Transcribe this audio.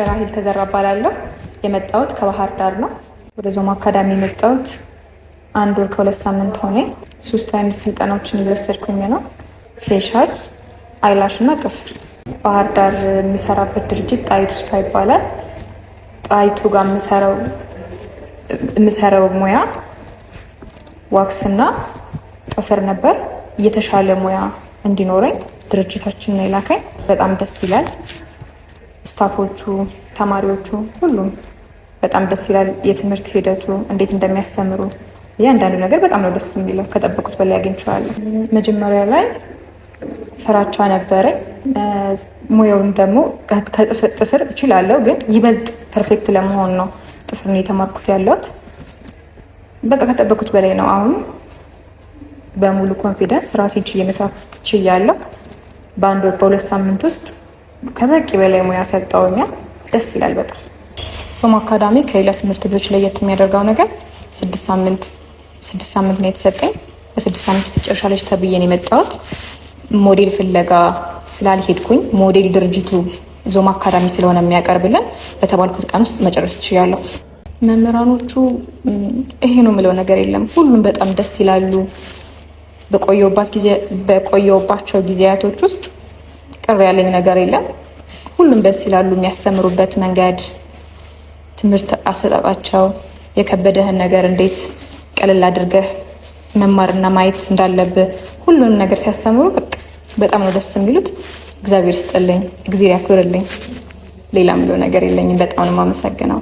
ራሂል ተዘራ እባላለሁ። የመጣሁት ከባህር ዳር ነው። ወደ ዞማ አካዳሚ የመጣሁት 1 ወር ከ2 ሳምንት ሆነ። 3 አይነት ስልጠናዎችን እየወሰድኩኝ ነው። ፌሻል፣ አይላሽ እና ጥፍር። ባህር ዳር የሚሰራበት ድርጅት ጣይቱ ስፓ ይባላል። ጣይቱ ጋር የምሰራው ሙያ ዋክስ እና ጥፍር ነበር። የተሻለ ሙያ እንዲኖረኝ ድርጅታችን ነው የላከኝ። በጣም ደስ ይላል። ስታፎቹ፣ ተማሪዎቹ፣ ሁሉም በጣም ደስ ይላል። የትምህርት ሂደቱ እንዴት እንደሚያስተምሩ እያንዳንዱ ነገር በጣም ነው ደስ የሚለው። ከጠበቁት በላይ አግኝቼዋለሁ። መጀመሪያ ላይ ፍራቻ ነበረኝ። ሙያውን ደግሞ ጥፍር እችላለሁ፣ ግን ይበልጥ ፐርፌክት ለመሆን ነው ጥፍርን እየተማርኩት ያለሁት። በቃ ከጠበቁት በላይ ነው። አሁን በሙሉ ኮንፊደንስ ራሴን ችዬ መስራት ችያለሁ። በ1 ወር በ2 ሳምንት ውስጥ ከበቂ በላይ ሙያ ሰጠውኛል። ደስ ይላል በጣም። ዞማ አካዳሚ ከሌላ ትምህርት ቤቶች ለየት የሚያደርገው ነገር 6 ሳምንት ነው የተሰጠኝ። በ6 ሳምንት ውስጥ ጨርሻ ልጅ ተብዬ ነው የመጣሁት። ሞዴል ፍለጋ ስላልሄድኩኝ ሞዴል ድርጅቱ ዞማ አካዳሚ ስለሆነ የሚያቀርብልን በተባልኩት ቀን ውስጥ መጨረስ ችያለሁ። መምህራኖቹ ይሄ ነው የምለው ነገር የለም። ሁሉም በጣም ደስ ይላሉ። በቆየውባቸው ጊዜያቶች ውስጥ ቅር ያለኝ ነገር የለም። ሁሉም ደስ ይላሉ። የሚያስተምሩበት መንገድ፣ ትምህርት አሰጣጣቸው፣ የከበደህን ነገር እንዴት ቀለል አድርገህ መማርና ማየት እንዳለብህ ሁሉንም ነገር ሲያስተምሩ በጣም ነው ደስ የሚሉት። እግዚአብሔር ስጥልኝ፣ እግዚአብሔር ያክብርልኝ። ሌላ ምለው ነገር የለኝም። በጣም ነው የማመሰግነው።